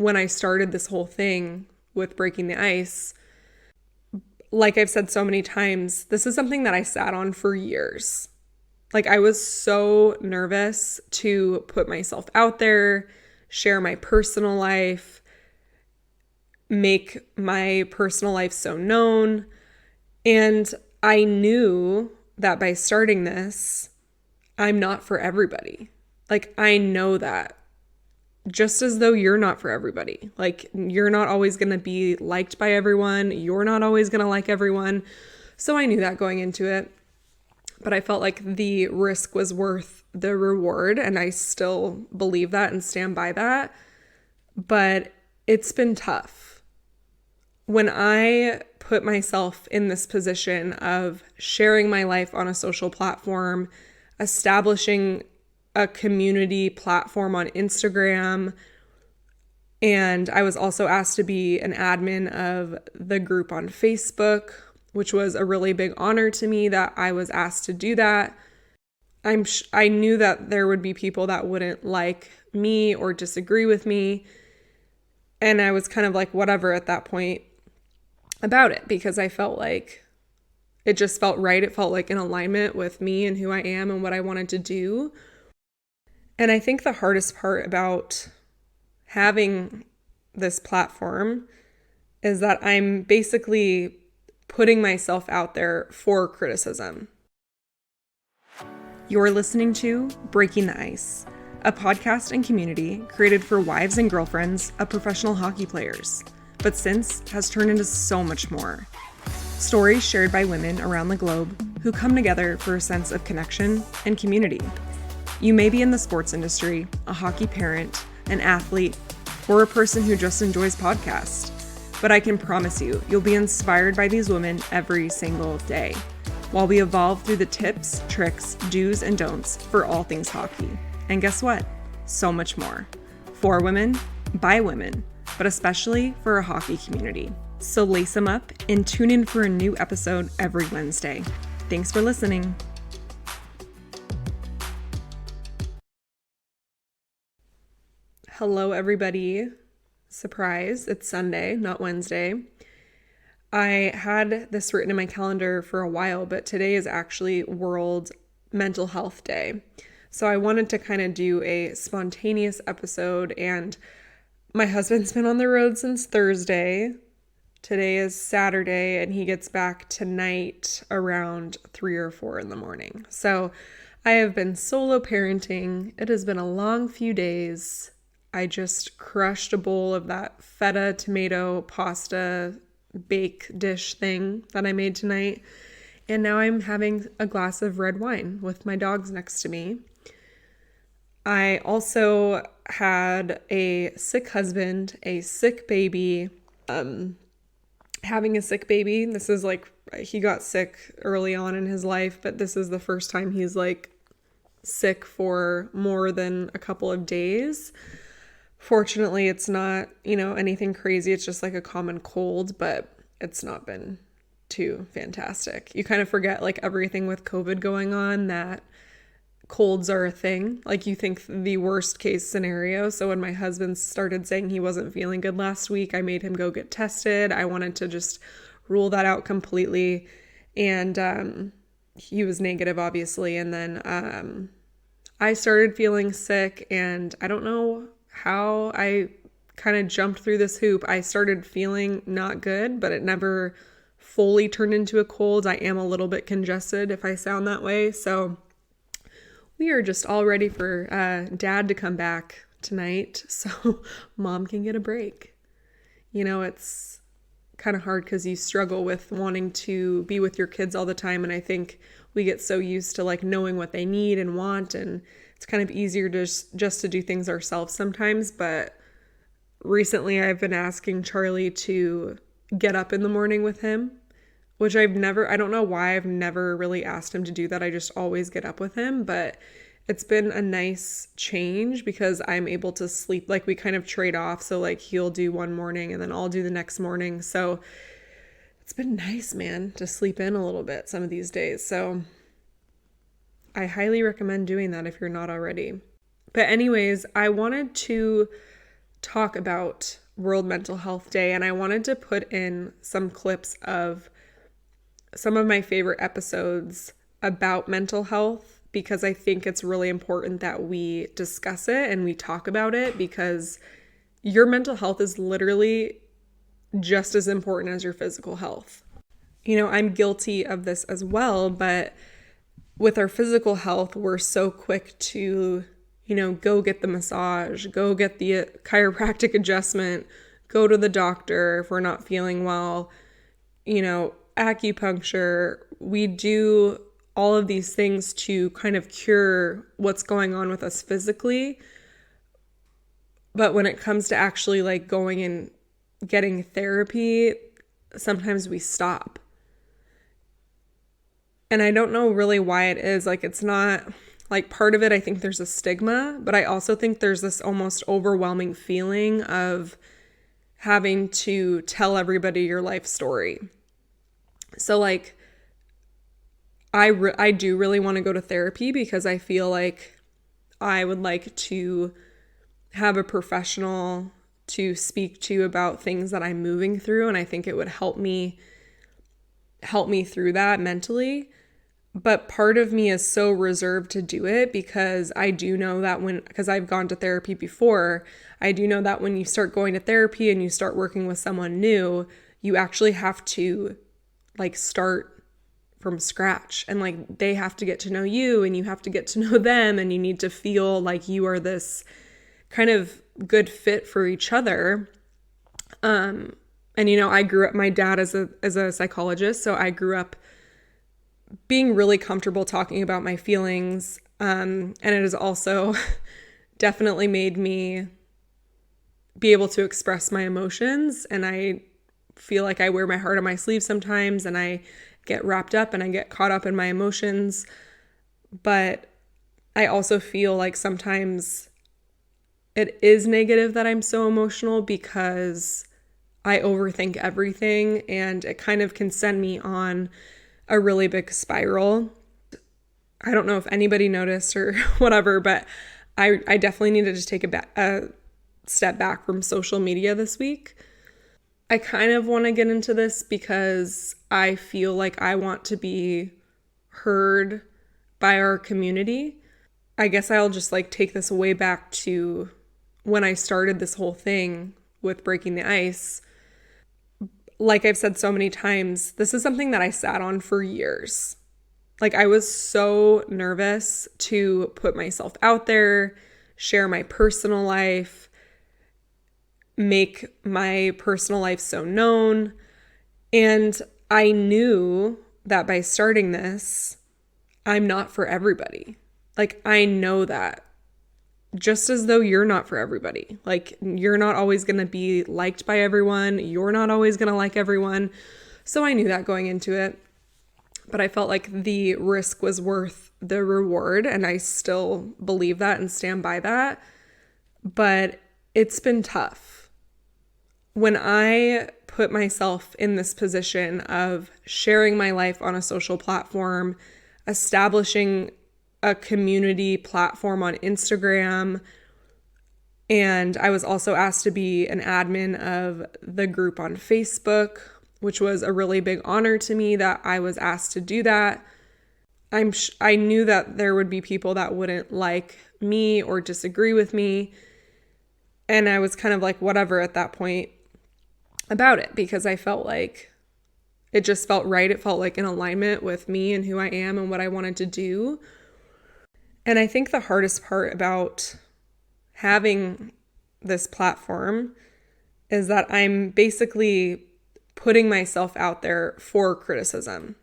when I started this whole thing with breaking the ice, like I've said so many times, this is something that I sat on for years. Like I was so nervous to put myself out there, share my personal life, make my personal life so known. And I knew that by starting this, I'm not for everybody. Like I know that. Just as though you're not for everybody. Like you're not always going to be liked by everyone. You're not always going to like everyone. So I knew that going into it. But I felt like the risk was worth the reward. And I still believe that and stand by that. But it's been tough. When I put myself in this position of sharing my life on a social platform, establishing a community platform on Instagram, and I was also asked to be an admin of the group on Facebook, which was a really big honor to me that I was asked to do that. I knew that there would be people that wouldn't like me or disagree with me, and I was kind of like whatever at that point about it, because I felt like it just felt right. It felt like in alignment with me and who I am and what I wanted to do. And I think the hardest part about having this platform is that I'm basically putting myself out there for criticism. You're listening to Breaking the Ice, a podcast and community created for wives and girlfriends of professional hockey players, but since has turned into so much more. Stories shared by women around the globe who come together for a sense of connection and community. You may be in the sports industry, a hockey parent, an athlete, or a person who just enjoys podcasts, but I can promise you, you'll be inspired by these women every single day, while we evolve through the tips, tricks, do's, and don'ts for all things hockey. And guess what? So much more. For women, by women, but especially for a hockey community. So lace them up and tune in for a new episode every Wednesday. Thanks for listening. Hello, everybody. Surprise, it's Sunday, not Wednesday. I had this written in my calendar for a while, but today is actually World Mental Health Day. So I wanted to kind of do a spontaneous episode, and my husband's been on the road since Thursday. Today is Saturday, and he gets back tonight around 3 or 4 in the morning. So I have been solo parenting. It has been a long few days. I just crushed a bowl of that feta tomato pasta bake dish thing that I made tonight. And now I'm having a glass of red wine with my dogs next to me. I also had a sick husband, a sick baby, having a sick baby. This is like, he got sick early on in his life, but this is the first time he's like sick for more than a couple of days. Fortunately, it's not, anything crazy. It's just like a common cold, but it's not been too fantastic. You kind of forget like everything with COVID going on that colds are a thing. Like you think the worst case scenario. So when my husband started saying he wasn't feeling good last week, I made him go get tested. I wanted to just rule that out completely. And he was negative, obviously. And then I started feeling sick, and I don't know how I kind of jumped through this hoop. I started feeling not good, but it never fully turned into a cold. I am a little bit congested if I sound that way. So we are just all ready for Dad to come back tonight so Mom can get a break. It's kind of hard because you struggle with wanting to be with your kids all the time. And I think we get so used to like knowing what they need and want, and it's kind of easier to just to do things ourselves sometimes. But recently I've been asking Charlie to get up in the morning with him, which I don't know why I've never really asked him to do that. I just always get up with him, but it's been a nice change because I'm able to sleep. Like we kind of trade off. So like he'll do one morning and then I'll do the next morning. So it's been nice, man, to sleep in a little bit some of these days. So I highly recommend doing that if you're not already. But anyways, I wanted to talk about World Mental Health Day, and I wanted to put in some clips of some of my favorite episodes about mental health, because I think it's really important that we discuss it and we talk about it, because your mental health is literally just as important as your physical health. I'm guilty of this as well, but with our physical health, we're so quick to, go get the massage, go get the chiropractic adjustment, go to the doctor if we're not feeling well, acupuncture. We do all of these things to kind of cure what's going on with us physically. But when it comes to actually like going and getting therapy, sometimes we stop. And I don't know really why it is. Like, it's not like part of it. I think there's a stigma, but I also think there's this almost overwhelming feeling of having to tell everybody your life story. So like, I do really want to go to therapy because I feel like I would like to have a professional to speak to about things that I'm moving through. And I think it would help me through that mentally. But part of me is so reserved to do it because I do know that because I've gone to therapy before, I do know that when you start going to therapy and you start working with someone new, you actually have to like start from scratch, and like they have to get to know you and you have to get to know them, and you need to feel like you are this kind of good fit for each other. And I grew up, my dad is a psychologist, so I grew up being really comfortable talking about my feelings. And it has also definitely made me be able to express my emotions. And I feel like I wear my heart on my sleeve sometimes, and I get wrapped up and I get caught up in my emotions. But I also feel like sometimes it is negative that I'm so emotional because I overthink everything, and it kind of can send me on a really big spiral. I don't know if anybody noticed or whatever, but I definitely needed to take a step back from social media this week. I kind of want to get into this because I feel like I want to be heard by our community. I guess I'll just like take this way back to when I started this whole thing with breaking the ice. Like I've said so many times, this is something that I sat on for years. Like I was so nervous to put myself out there, share my personal life, make my personal life so known. And I knew that by starting this, I'm not for everybody. Like I know that. Just as though you're not for everybody. Like you're not always going to be liked by everyone. You're not always going to like everyone. So I knew that going into it. But I felt like the risk was worth the reward. And I still believe that and stand by that. But it's been tough. When I put myself in this position of sharing my life on a social platform, establishing a community platform on Instagram, and I was also asked to be an admin of the group on Facebook, which was a really big honor to me that I was asked to do that. I knew that there would be people that wouldn't like me or disagree with me, and I was kind of like whatever at that point about it, because I felt like it just felt right. It felt like in alignment with me and who I am and what I wanted to do. And I think the hardest part about having this platform is that I'm basically putting myself out there for criticism,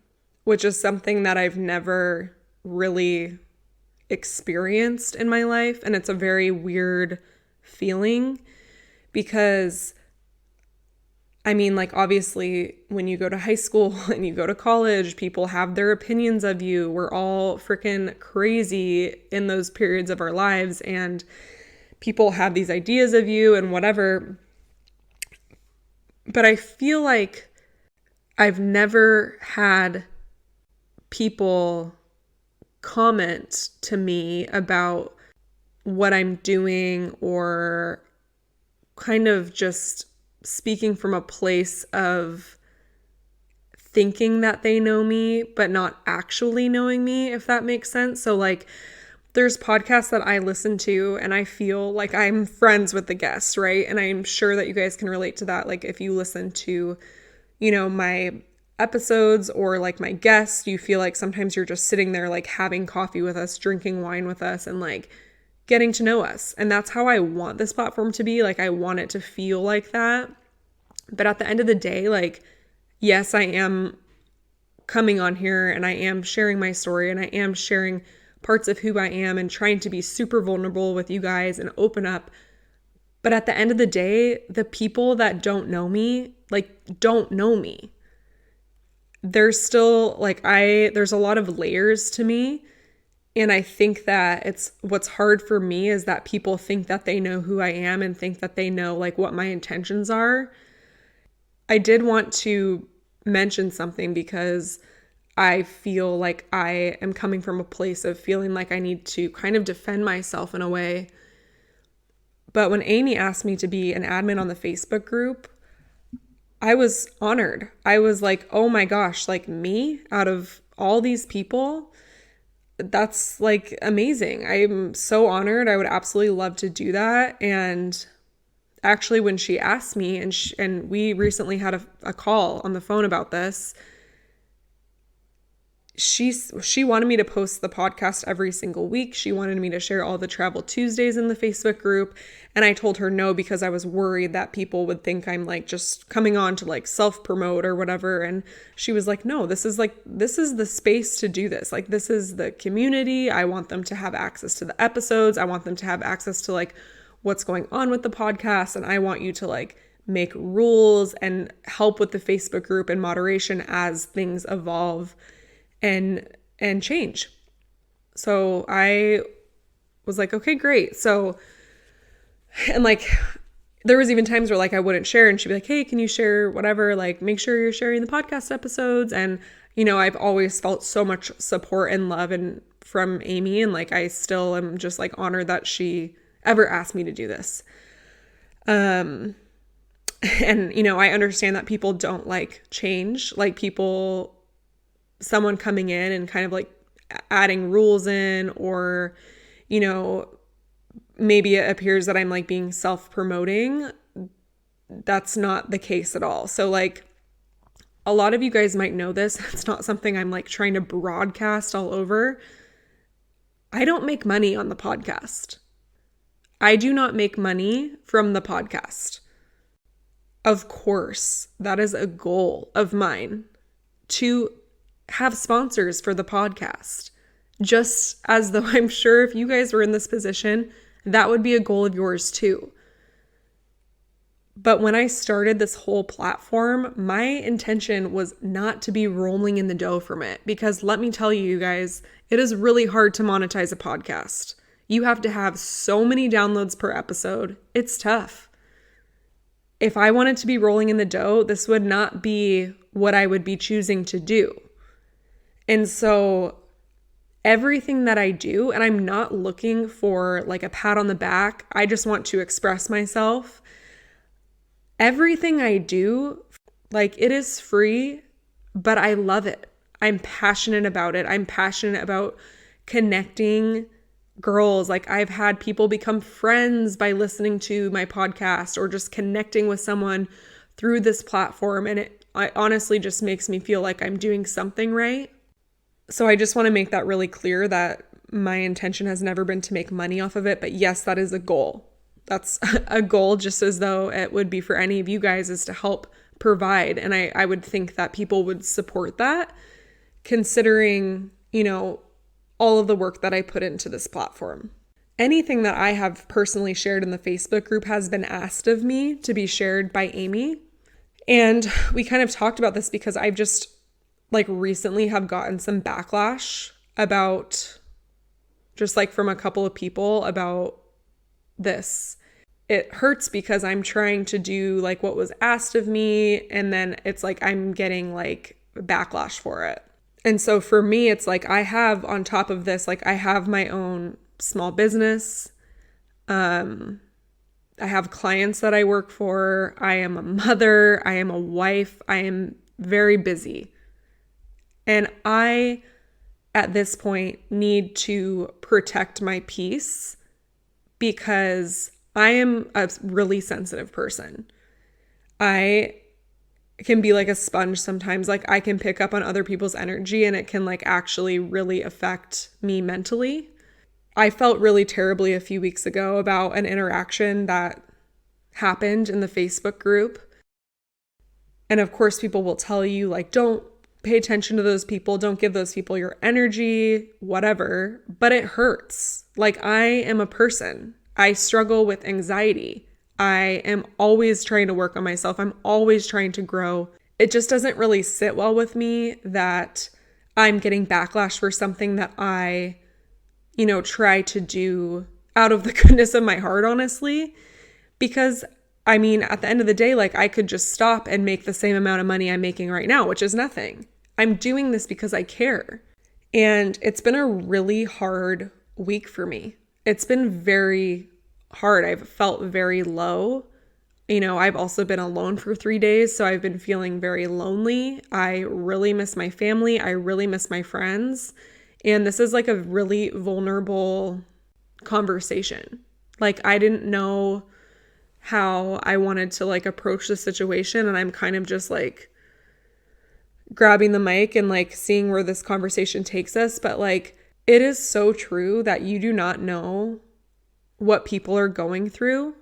which is something that I've never really experienced in my life. And it's a very weird feeling because I mean, like, obviously, when you go to high school and you go to college, people have their opinions of you. We're all freaking crazy in those periods of our lives, and people have these ideas of you and whatever. But I feel like I've never had people comment to me about what I'm doing or kind of just speaking from a place of thinking that they know me, but not actually knowing me, if that makes sense. So like, there's podcasts that I listen to and I feel like I'm friends with the guests, right? And I'm sure that you guys can relate to that. Like if you listen to, my episodes or like my guests, you feel like sometimes you're just sitting there like having coffee with us, drinking wine with us, and like getting to know us. And that's how I want this platform to be. Like I want it to feel like that. But at the end of the day, like, yes, I am coming on here and I am sharing my story and I am sharing parts of who I am and trying to be super vulnerable with you guys and open up. But at the end of the day, the people that don't know me, like, don't know me. There's still like, there's a lot of layers to me. And I think that what's hard for me is that people think that they know who I am and think that they know like what my intentions are. I did want to mention something because I feel like I am coming from a place of feeling like I need to kind of defend myself in a way. But when Amy asked me to be an admin on the Facebook group, I was honored. I was like, oh my gosh, like me out of all these people, that's like amazing. I'm so honored. I would absolutely love to do that. And actually, when she asked me, and we recently had a call on the phone about this, she wanted me to post the podcast every single week. She wanted me to share all the Travel Tuesdays in the Facebook group. And I told her no, because I was worried that people would think I'm like just coming on to like self-promote or whatever. And she was like, no, this is the space to do this. Like, this is the community. I want them to have access to the episodes. I want them to have access to like what's going on with the podcast. And I want you to like make rules and help with the Facebook group and moderation as things evolve and change. So I was like, okay, great. So, and like, there was even times where like I wouldn't share and she'd be like, hey, can you share whatever? Like, make sure you're sharing the podcast episodes. And, I've always felt so much support and love from Amy. And like, I still am just like honored that she ever asked me to do this. And, I understand that people don't like change, like someone coming in and kind of like adding rules in, or, maybe it appears that I'm like being self-promoting. That's not the case at all. So like, a lot of you guys might know this. It's not something I'm like trying to broadcast all over. I don't make money on the podcast. I do not make money from the podcast. Of course, that is a goal of mine, to have sponsors for the podcast. Just as though I'm sure if you guys were in this position, that would be a goal of yours too. But when I started this whole platform, my intention was not to be rolling in the dough from it, because let me tell you guys, it is really hard to monetize a podcast. You have to have so many downloads per episode. It's tough. If I wanted to be rolling in the dough, this would not be what I would be choosing to do. And so everything that I do, and I'm not looking for like a pat on the back, I just want to express myself. Everything I do, like, it is free, but I love it. I'm passionate about it. I'm passionate about connecting girls. Like, I've had people become friends by listening to my podcast or just connecting with someone through this platform. And it honestly just makes me feel like I'm doing something right. So I just want to make that really clear that my intention has never been to make money off of it. But yes, that is a goal. That's a goal, just as though it would be for any of you guys, is to help provide. And I would think that people would support that, considering, all of the work that I put into this platform. Anything that I have personally shared in the Facebook group has been asked of me to be shared by Amy. And we kind of talked about this because I've just like recently have gotten some backlash about, just like from a couple of people, about this. It hurts because I'm trying to do like what was asked of me, and then it's like I'm getting like backlash for it. And so for me, it's like I have, on top of this, like I have my own small business. I have clients that I work for. I am a mother. I am a wife. I am very busy. And I, at this point, need to protect my peace because I am a really sensitive person. I can be like a sponge sometimes. Like I can pick up on other people's energy and it can like actually really affect me mentally. I felt really terribly a few weeks ago about an interaction that happened in the Facebook group. And of course, people will tell you like, don't pay attention to those people. Don't give those people your energy, whatever. But it hurts. Like I am a person. I struggle with anxiety. I am always trying to work on myself. I'm always trying to grow. It just doesn't really sit well with me that I'm getting backlash for something that I, try to do out of the goodness of my heart, honestly. Because, I mean, at the end of the day, like I could just stop and make the same amount of money I'm making right now, which is nothing. I'm doing this because I care. And it's been a really hard week for me. It's been very hard. I've felt very low. I've also been alone for 3 days, so I've been feeling very lonely. I really miss my family. I really miss my friends. And this is like a really vulnerable conversation. Like I didn't know how I wanted to like approach the situation, and I'm kind of just like grabbing the mic and like seeing where this conversation takes us. But like it is so true that you do not know what people are going through,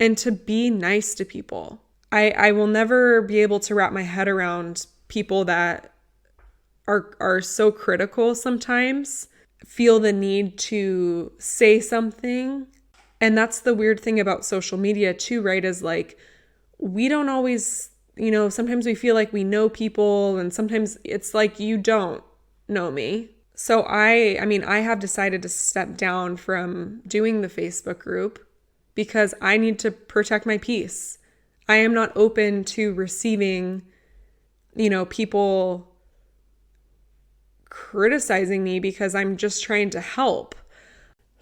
and to be nice to people. I will never be able to wrap my head around people that are so critical sometimes, feel the need to say something. And that's the weird thing about social media too, right? Is like, we don't always, sometimes we feel like we know people, and sometimes it's like you don't know me. So I have decided to step down from doing the Facebook group because I need to protect my peace. I am not open to receiving, people criticizing me because I'm just trying to help.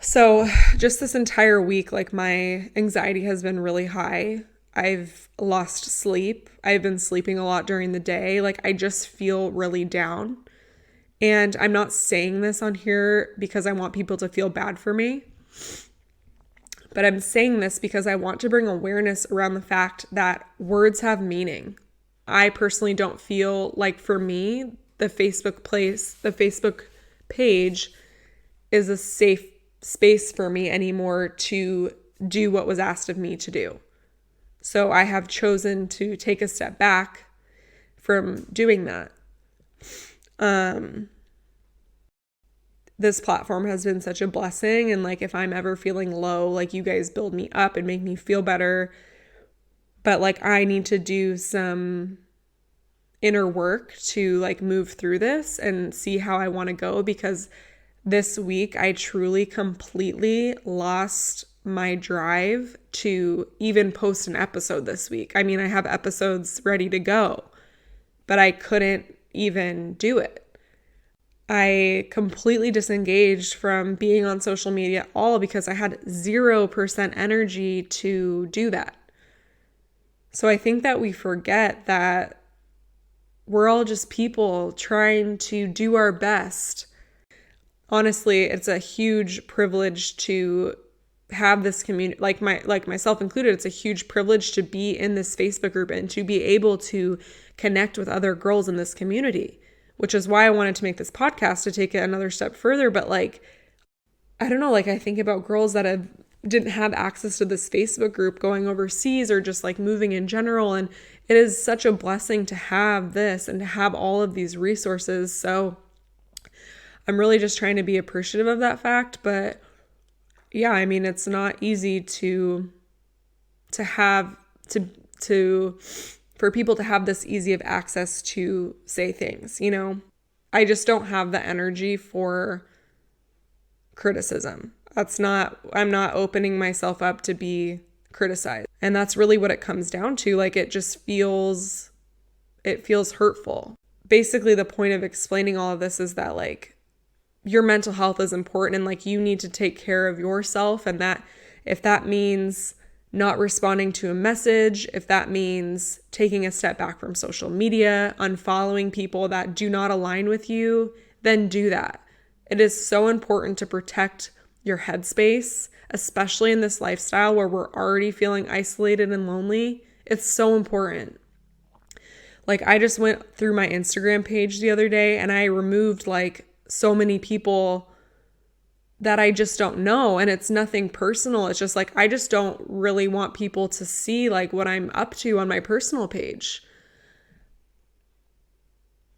So just this entire week, like my anxiety has been really high. I've lost sleep. I've been sleeping a lot during the day. Like I just feel really down. And I'm not saying this on here because I want people to feel bad for me, but I'm saying this because I want to bring awareness around the fact that words have meaning. I personally don't feel like, for me, the Facebook page is a safe space for me anymore to do what was asked of me to do. So I have chosen to take a step back from doing that. This platform has been such a blessing, and like if I'm ever feeling low, like you guys build me up and make me feel better. But like I need to do some inner work to like move through this and see how I want to go, because this week I truly completely lost my drive to even post an episode this week. I mean, I have episodes ready to go, but I couldn't even do it. I completely disengaged from being on social media at all because I had 0% energy to do that. So I think that we forget that we're all just people trying to do our best. Honestly, it's a huge privilege to have this community, like myself included. It's a huge privilege to be in this Facebook group and to be able to connect with other girls in this community, which is why I wanted to make this podcast, to take it another step further. But like, I don't know, like I think about girls that didn't have access to this Facebook group going overseas or just like moving in general. And it is such a blessing to have this and to have all of these resources. So I'm really just trying to be appreciative of that fact. But yeah, I mean, it's not easy for people to have this easy of access to say things, I just don't have the energy for criticism. I'm not opening myself up to be criticized. And that's really what it comes down to. Like, it feels hurtful. Basically, the point of explaining all of this is that like your mental health is important, and like you need to take care of yourself. And that if that means not responding to a message, if that means taking a step back from social media, unfollowing people that do not align with you, then do that. It is so important to protect your headspace, especially in this lifestyle where we're already feeling isolated and lonely. It's so important. Like, I just went through my Instagram page the other day and I removed like so many people that I just don't know. And it's nothing personal. It's just like, I just don't really want people to see like what I'm up to on my personal page.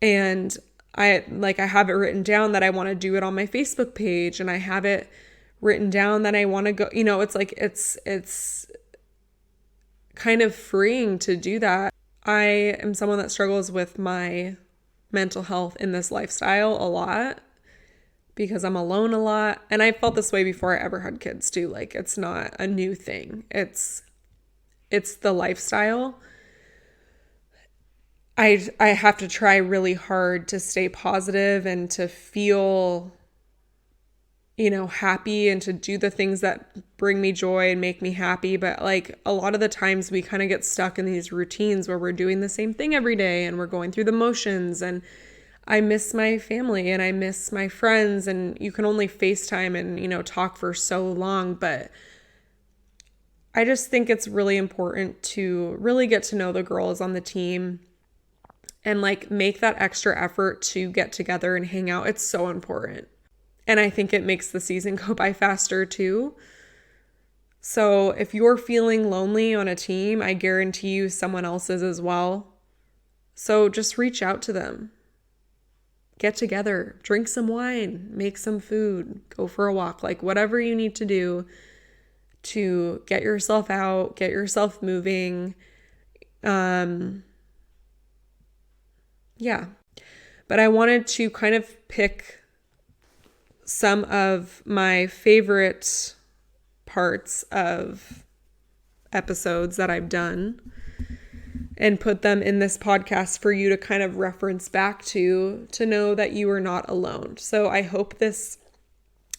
And I have it written down that I want to do it on my Facebook page, and I have it written down that I want to go, it's like, it's kind of freeing to do that. I am someone that struggles with my mental health in this lifestyle a lot because I'm alone a lot. And I felt this way before I ever had kids too. Like, it's not a new thing. It's the lifestyle. I have to try really hard to stay positive and to feel, happy, and to do the things that bring me joy and make me happy. But like, a lot of the times we kind of get stuck in these routines where we're doing the same thing every day and we're going through the motions. And I miss my family and I miss my friends, and you can only FaceTime and, talk for so long. But I just think it's really important to really get to know the girls on the team and like make that extra effort to get together and hang out. It's so important. And I think it makes the season go by faster too. So if you're feeling lonely on a team, I guarantee you someone else is as well. So just reach out to them. Get together, drink some wine, make some food, go for a walk, like whatever you need to do to get yourself out, get yourself moving. Yeah. But I wanted to kind of pick some of my favorite parts of episodes that I've done and put them in this podcast for you to kind of reference back to know that you are not alone. So I hope this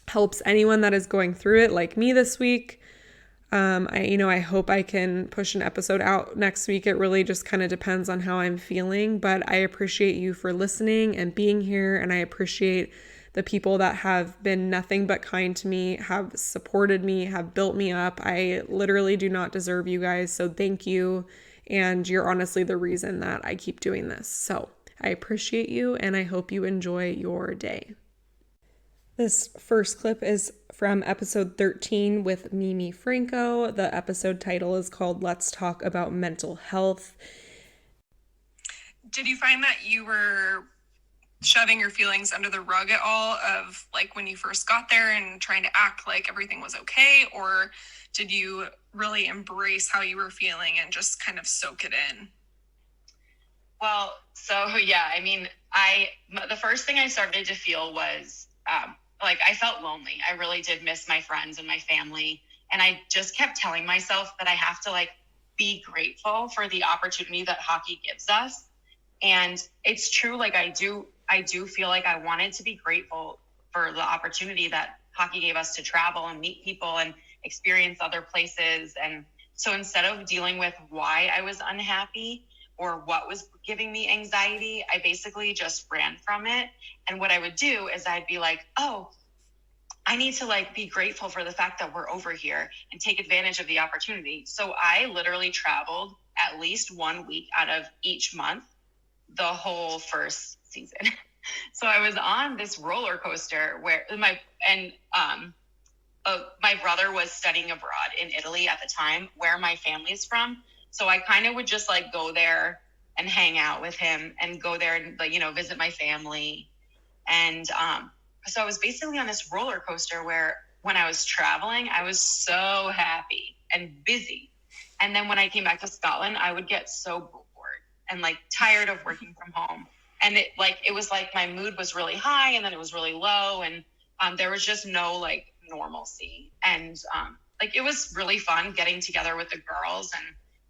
helps anyone that is going through it like me this week. I hope I can push an episode out next week. It really just kind of depends on how I'm feeling, but I appreciate you for listening and being here. And I appreciate the people that have been nothing but kind to me, have supported me, have built me up. I literally do not deserve you guys. So thank you. And you're honestly the reason that I keep doing this. So I appreciate you, and I hope you enjoy your day. This first clip is from episode 13 with Mimi Franco. The episode title is called Let's Talk About Mental Health. Did you find that you were shoving your feelings under the rug at all, of like when you first got there and trying to act like everything was okay? Or did you really embrace how you were feeling and just kind of soak it in? Well, so yeah, I mean, the first thing I started to feel was I felt lonely. I really did miss my friends and my family. And I just kept telling myself that I have to be grateful for the opportunity that hockey gives us. And it's true. I do feel like I wanted to be grateful for the opportunity that hockey gave us to travel and meet people and experience other places. And so instead of dealing with why I was unhappy or what was giving me anxiety, I basically just ran from it. And what I would do is I'd be like, oh, I need to be grateful for the fact that we're over here and take advantage of the opportunity. So I literally traveled at least 1 week out of each month the whole first season. So I was on this roller coaster where my brother was studying abroad in Italy at the time, where my family is from. So I kind of would just go there and hang out with him and go there and visit my family. And so I was basically on this roller coaster where when I was traveling, I was so happy and busy. And then when I came back to Scotland, I would get so bored and tired of working from home. And it was my mood was really high and then it was really low. And there was just no normalcy. And it was really fun getting together with the girls.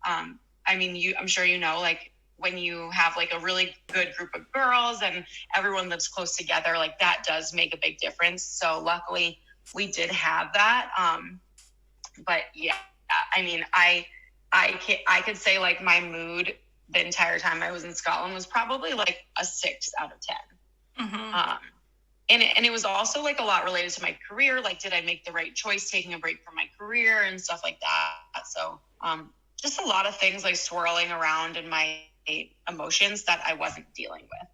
And I'm sure when you have a really good group of girls and everyone lives close together, that does make a big difference. So luckily we did have that. But yeah, I mean, I could say like my mood the entire time I was in Scotland was probably like a 6 out of 10. Mm-hmm. And it was also like a lot related to my career. Like, did I make the right choice taking a break from my career and stuff like that? So just a lot of things like swirling around in my emotions that I wasn't dealing with.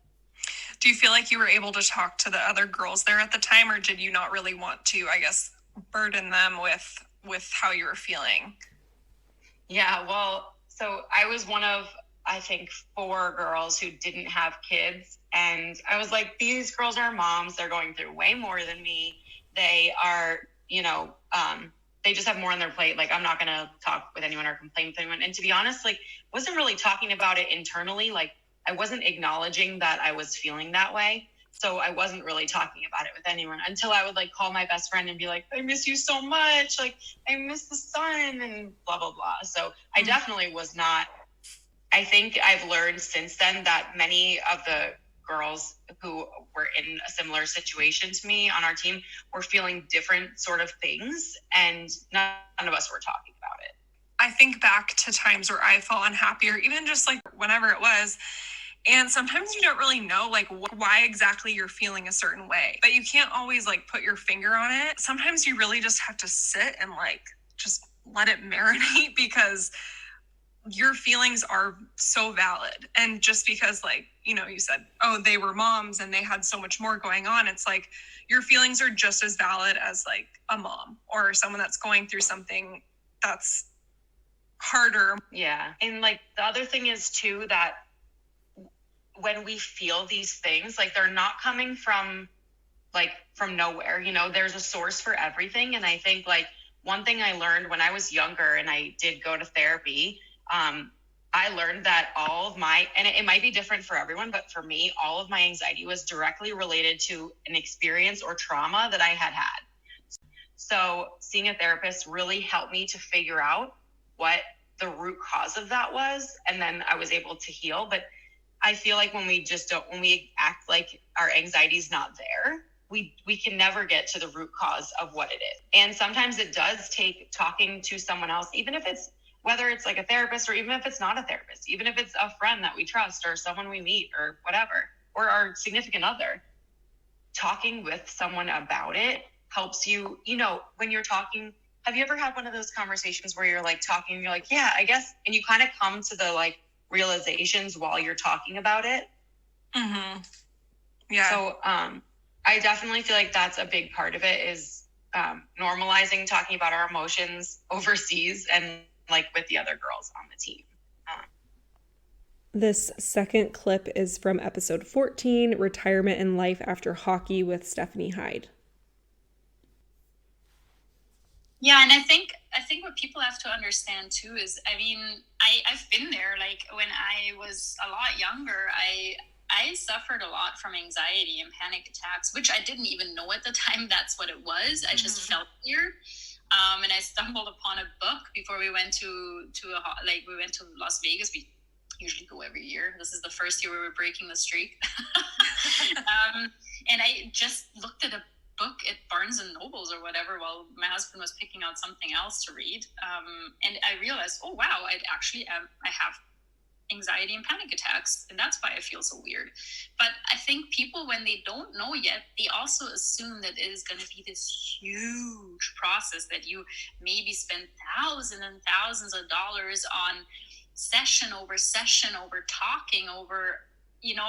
Do you feel like you were able to talk to the other girls there at the time, or did you not really want to, I guess, burden them with how you were feeling? Yeah, well, so I was one of, I think, 4 girls who didn't have kids. And I was like, these girls are moms. They're going through way more than me. They are, they just have more on their plate. Like, I'm not going to talk with anyone or complain with anyone. And to be honest, like, wasn't really talking about it internally. Like, I wasn't acknowledging that I was feeling that way. So I wasn't really talking about it with anyone until I would like call my best friend and be like, I miss you so much. Like, I miss the sun and blah, blah, blah. So I definitely was not. I think I've learned since then that many of the girls who were in a similar situation to me on our team were feeling different sort of things, and none of us were talking about it. I think back to times where I felt unhappy, or even just like whenever it was. And sometimes you don't really know like why exactly you're feeling a certain way, but you can't always like put your finger on it. Sometimes you really just have to sit and like just let it marinate, because your feelings are so valid. And just because like, you said, oh, they were moms and they had so much more going on. It's like your feelings are just as valid as like a mom or someone that's going through something that's harder. Yeah. And like the other thing is too, that when we feel these things, like they're not coming from nowhere, there's a source for everything. And I think like one thing I learned when I was younger and I did go to therapy, I learned that all of my, and it might be different for everyone, but for me, all of my anxiety was directly related to an experience or trauma that I had had. So seeing a therapist really helped me to figure out what the root cause of that was. And then I was able to heal. But I feel like when we act like our anxiety is not there, we can never get to the root cause of what it is. And sometimes it does take talking to someone else, even if it's, whether it's like a therapist or even if it's not a therapist, even if it's a friend that we trust or someone we meet or whatever, or our significant other, talking with someone about it helps you, when you're talking. Have you ever had one of those conversations where you're like talking and you're like, yeah, I guess, and you kind of come to the like realizations while you're talking about it? Mm-hmm. Yeah. So I definitely feel like that's a big part of it, is normalizing talking about our emotions overseas and like with the other girls on the team. This second clip is from episode 14, Retirement and Life After Hockey, with Stephanie Hyde. Yeah, and I think what people have to understand too is, I mean, I've been there. Like when I was a lot younger, I suffered a lot from anxiety and panic attacks, which I didn't even know at the time that's what it was. I just felt fear. And I stumbled upon a book before we went to Las Vegas. We usually go every year. This is the first year we were breaking the streak. And I just looked at a book at Barnes and Nobles or whatever while my husband was picking out something else to read. And I realized, oh, wow, I have anxiety and panic attacks, and that's why I feel so weird. But I think people, when they don't know yet, they also assume that it is going to be this huge process that you maybe spend thousands and thousands of dollars on session over talking over,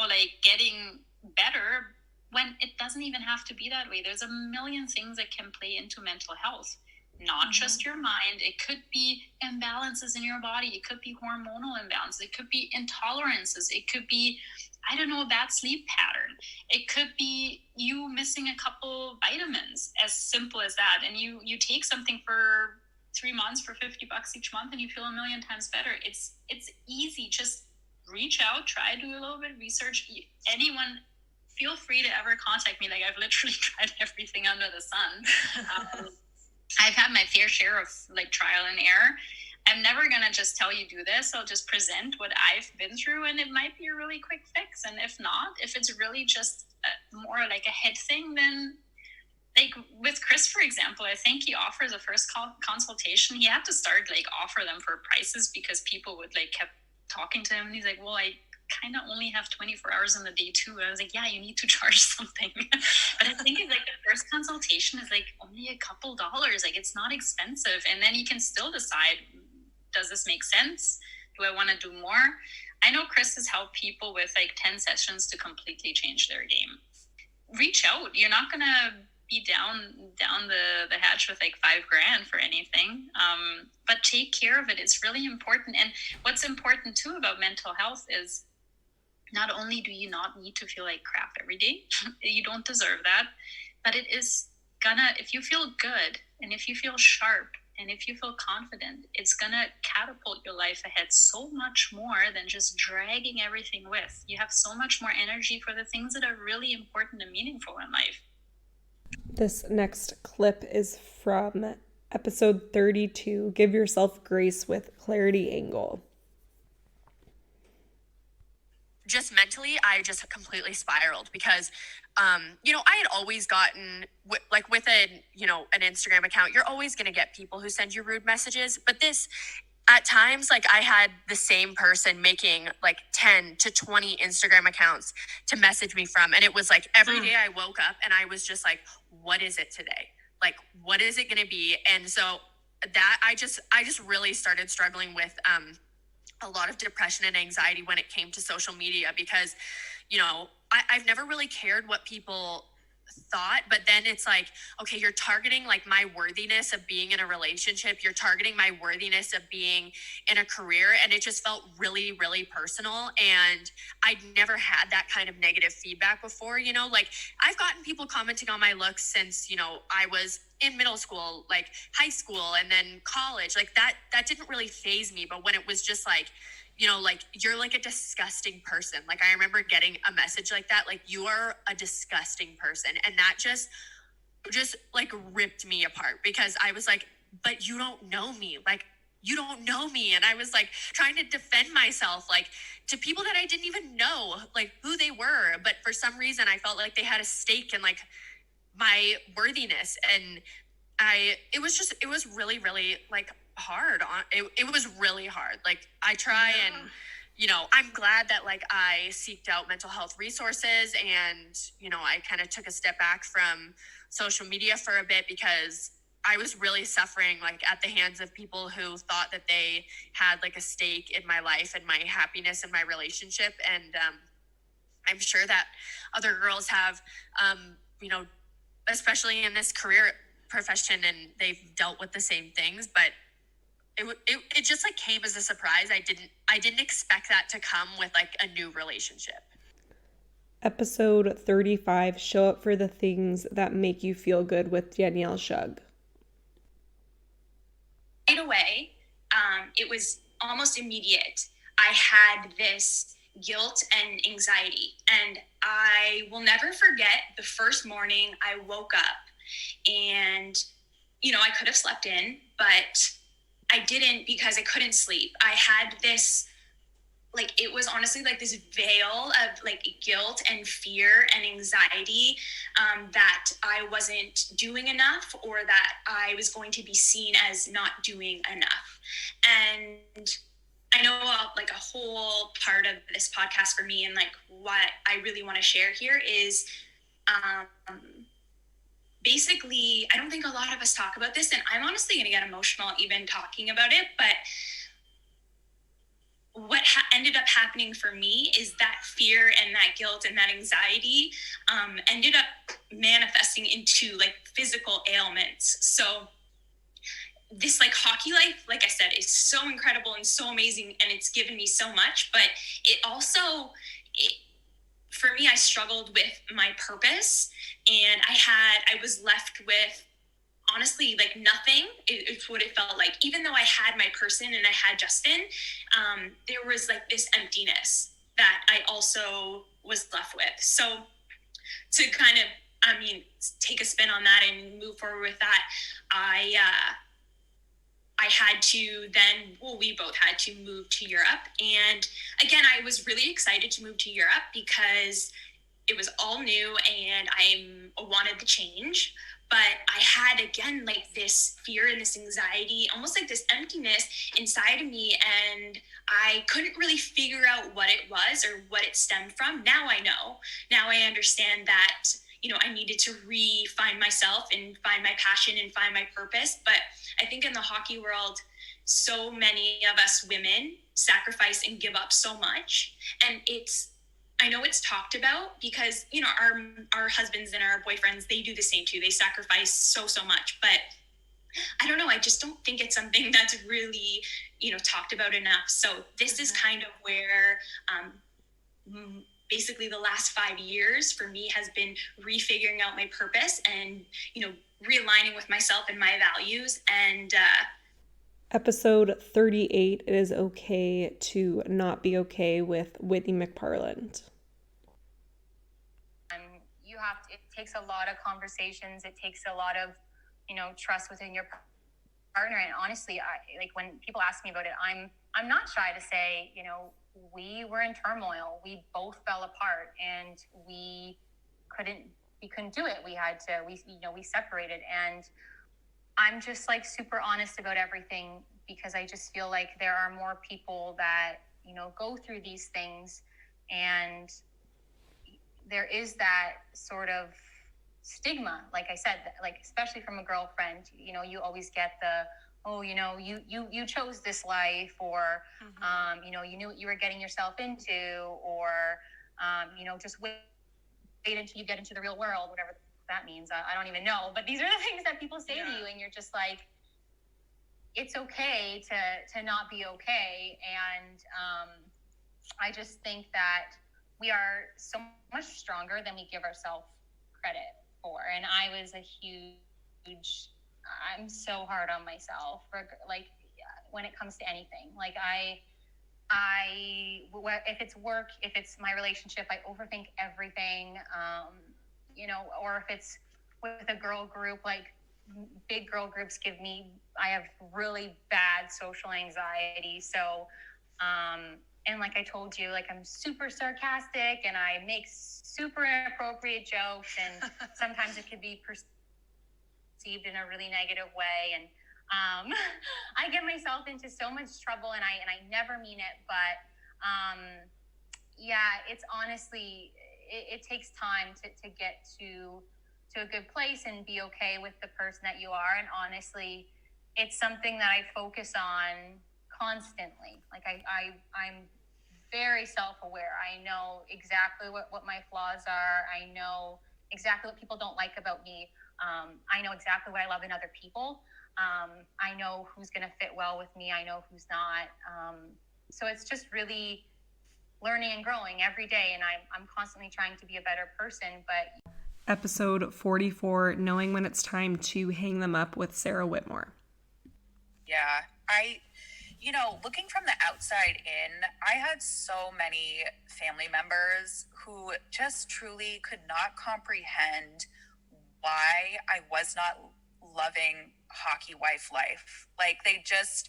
like getting better, when it doesn't even have to be that way. There's a million things that can play into mental health. Not just your mind. It could be imbalances in your body. It could be hormonal imbalances. It could be intolerances. It could be, I don't know, a bad sleep pattern. It could be you missing a couple vitamins, as simple as that. And you take something for 3 months for $50 each month and you feel a million times better. It's easy. Just reach out, try to do a little bit of research. Anyone, feel free to ever contact me. Like, I've literally tried everything under the sun. I've had my fair share of like trial and error. I'm never going to just tell you do this. I'll just present what I've been through, and it might be a really quick fix. And if not, if it's really just more like a head thing, then like with Chris, for example, I think he offers a first consultation. He had to start like offer them for prices because people would like kept talking to him. And he's like, well, I kind of only have 24 hours in the day too. I was like, yeah, you need to charge something. But I think it's like the first consultation is like only a couple dollars. Like it's not expensive. And then you can still decide, does this make sense? Do I want to do more? I know Chris has helped people with like 10 sessions to completely change their game. Reach out. You're not going to be down the hatch with like $5,000 for anything. But take care of it. It's really important. And what's important too about mental health is not only do you not need to feel like crap every day, you don't deserve that, but it is gonna, if you feel good and if you feel sharp and if you feel confident, it's gonna catapult your life ahead so much more than just dragging everything with. You have so much more energy for the things that are really important and meaningful in life. This next clip is from episode 32, Give Yourself Grace with Clarity Angle. Just mentally, I just completely spiraled because, I had always gotten, with an Instagram account, you're always going to get people who send you rude messages. But this, at times, like I had the same person making like 10 to 20 Instagram accounts to message me from. And it was like every day I woke up and I was just like, what is it today? Like, what is it going to be? And so that I just really started struggling with, a lot of depression and anxiety when it came to social media because, I've never really cared what people thought, but then it's like, okay, you're targeting like my worthiness of being in a relationship. You're targeting my worthiness of being in a career. And it just felt really, really personal. And I'd never had that kind of negative feedback before, like I've gotten people commenting on my looks since, I was in middle school, like high school, and then college, like that didn't really faze me. But when it was just like, like you're like a disgusting person. Like I remember getting a message like that, like you are a disgusting person. And that just like ripped me apart because I was like, but you don't know me. Like you don't know me. And I was like trying to defend myself, like to people that I didn't even know like who they were. But for some reason I felt like they had a stake in like my worthiness. And it was really, really like hard it was really hard. Like I try and I'm glad that like I seeked out mental health resources and I kind of took a step back from social media for a bit because I was really suffering like at the hands of people who thought that they had like a stake in my life and my happiness and my relationship. And I'm sure that other girls have especially in this career profession, and they've dealt with the same things, but it just like came as a surprise. I didn't expect that to come with like a new relationship. Episode 35, Show Up for the Things That Make You Feel Good with Danielle Shug. Right away, it was almost immediate. I had this guilt and anxiety, and I will never forget the first morning I woke up and, I could have slept in, but I didn't because I couldn't sleep. I had this, like, it was honestly like this veil of like guilt and fear and anxiety that I wasn't doing enough or that I was going to be seen as not doing enough. And I know like a whole part of this podcast for me and like what I really want to share here is basically, I don't think a lot of us talk about this, and I'm honestly going to get emotional even talking about it, but what ended up happening for me is that fear and that guilt and that anxiety ended up manifesting into like physical ailments. So this like hockey life, like I said, is so incredible and so amazing, and it's given me so much, but it also, for me, I struggled with my purpose, and I was left with honestly like nothing. It's what it felt like. Even though I had my person and I had Justin, there was like this emptiness that I also was left with. So to kind of, take a spin on that and move forward with that, I had to then, we both had to move to Europe. And again, I was really excited to move to Europe because it was all new and I wanted the change. But I had, again, like this fear and this anxiety, almost like this emptiness inside of me. And I couldn't really figure out what it was or what it stemmed from. Now I know. Now I understand that, I needed to find myself and find my passion and find my purpose. But I think in the hockey world, so many of us women sacrifice and give up so much. And I know it's talked about because, our husbands and our boyfriends, they do the same too. They sacrifice so much. But I don't know. I just don't think it's something that's really, talked about enough. So this is kind of where basically the last 5 years for me has been refiguring out my purpose and, realigning with myself and my values. And Episode 38, It is Okay to Not Be Okay with Whitney McParland. It takes a lot of conversations. It takes a lot of, trust within your partner. And honestly, when people ask me about it, I'm not shy to say, we were in turmoil. We both fell apart and we couldn't do it. We separated, and I'm just like super honest about everything because I just feel like there are more people that, go through these things, and there is that sort of stigma, like I said, like especially from a girlfriend, you always get the, oh, you chose this life, or you knew what you were getting yourself into, or just wait until you get into the real world, whatever that means. I don't even know, but these are the things that people say to you, and you're just like, it's okay to not be okay. And I just think that we are so much stronger than we give ourselves credit for. And I was I'm so hard on myself, like when it comes to anything. Like if it's work, if it's my relationship, I overthink everything, or if it's with a girl group, like big girl groups I have really bad social anxiety. So, and like I told you, like I'm super sarcastic and I make super inappropriate jokes, and sometimes it could be perceived in a really negative way. And I get myself into so much trouble, and I never mean it. But it's honestly, it takes time to get to a good place and be okay with the person that you are. And honestly, it's something that I focus on constantly. Like I'm very self-aware. I know exactly what my flaws are. I know exactly what people don't like about me. I know exactly what I love in other people. I know who's going to fit well with me. I know who's not. So it's just really learning and growing every day. And I'm constantly trying to be a better person. But Episode 44, Knowing When It's Time to Hang Them Up with Sarah Whitmore. Yeah, looking from the outside in, I had so many family members who just truly could not comprehend why I was not loving hockey wife life. Like they just,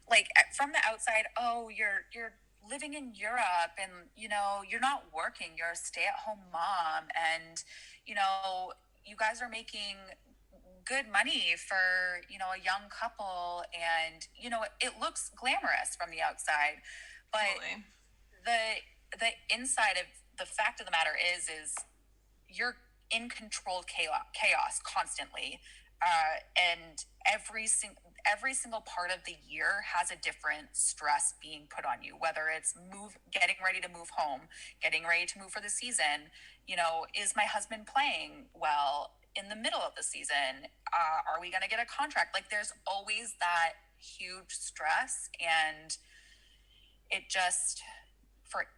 like from the outside, oh, you're living in Europe and, you're not working, you're a stay-at-home mom, and, you guys are making good money for, a young couple, and, it looks glamorous from the outside, but totally. The inside of the fact of the matter is you're in controlled chaos constantly, and every single part of the year has a different stress being put on you, whether it's getting ready to move home, getting ready to move for the season, is my husband playing well in the middle of the season? Are we going to get a contract? Like there's always that huge stress, and it just,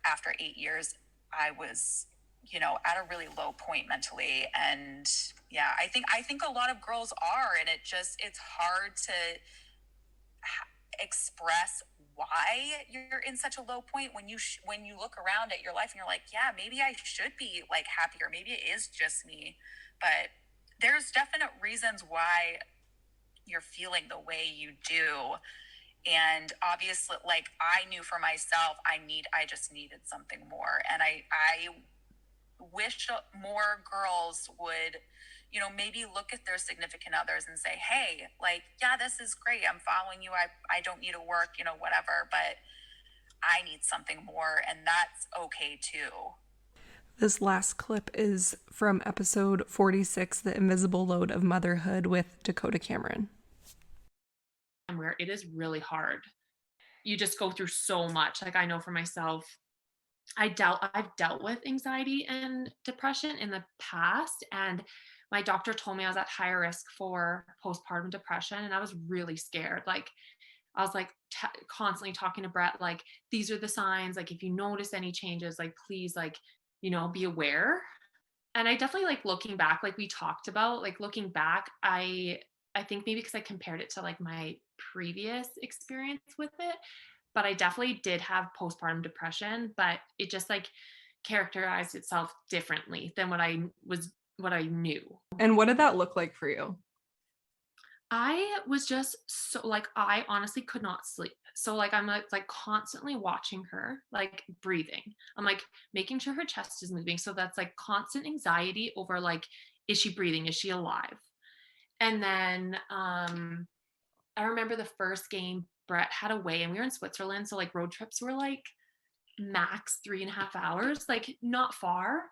after 8 years, I was, at a really low point mentally. And yeah, I think a lot of girls are, and it's hard to express why you're in such a low point when you look around at your life and you're like, yeah, maybe I should be like happier. Maybe it is just me. But there's definite reasons why you're feeling the way you do. And obviously, like I knew for myself, I just needed something more. And I wish more girls would, you know, maybe look at their significant others and say, hey, like, yeah, this is great. I'm following you. I don't need to work, you know, whatever, but I need something more. And that's okay too. This last clip is from episode 46, The Invisible Load of Motherhood with Dakota Cameron. Where it is really hard. You just go through so much. Like I know for myself, I've dealt with anxiety and depression in the past, and my doctor told me I was at higher risk for postpartum depression, and I was really scared. Like I was like constantly talking to Brett, like, these are the signs, like if you notice any changes, like please, like, you know, be aware. And I definitely, like, looking back, like we talked about, like looking back, I think maybe because I compared it to like my previous experience with it, but I definitely did have postpartum depression, but it just like characterized itself differently than what I knew. And what did that look like for you? I was just so like, I honestly could not sleep. So like, I'm like constantly watching her, like breathing. I'm like making sure her chest is moving. So that's like constant anxiety over like, is she breathing? Is she alive? And then I remember the first game Brett had away, and we were in Switzerland. So like road trips were like max 3.5 hours, like not far.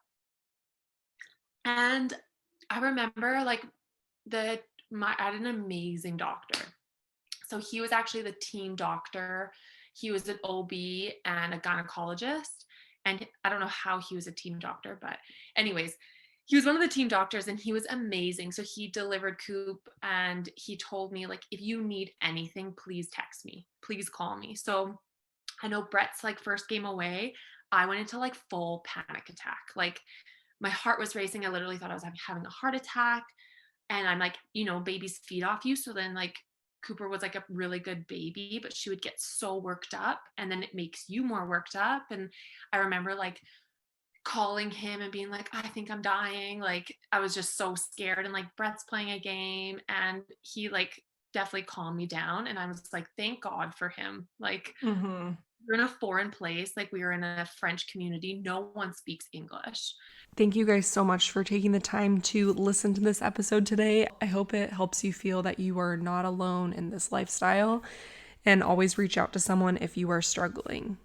And I remember like I had an amazing doctor. So he was actually the team doctor. He was an OB and a gynecologist. And I don't know how he was a team doctor, but anyways, he was one of the team doctors and he was amazing. So he delivered Coop and he told me, like, if you need anything, please text me, please call me. So I know Brett's like first game away, I went into like full panic attack. Like my heart was racing. I literally thought I was having a heart attack. And I'm like, you know, babies feed off you. So then like Cooper was like a really good baby, but she would get so worked up and then it makes you more worked up. And I remember like calling him and being like, I think I'm dying. Like I was just so scared, and like Brett's playing a game and he like definitely calmed me down. And I was like, thank God for him. Like we're in a foreign place. Like we were in a French community. No one speaks English. Thank you guys so much for taking the time to listen to this episode today. I hope it helps you feel that you are not alone in this lifestyle, and always reach out to someone if you are struggling.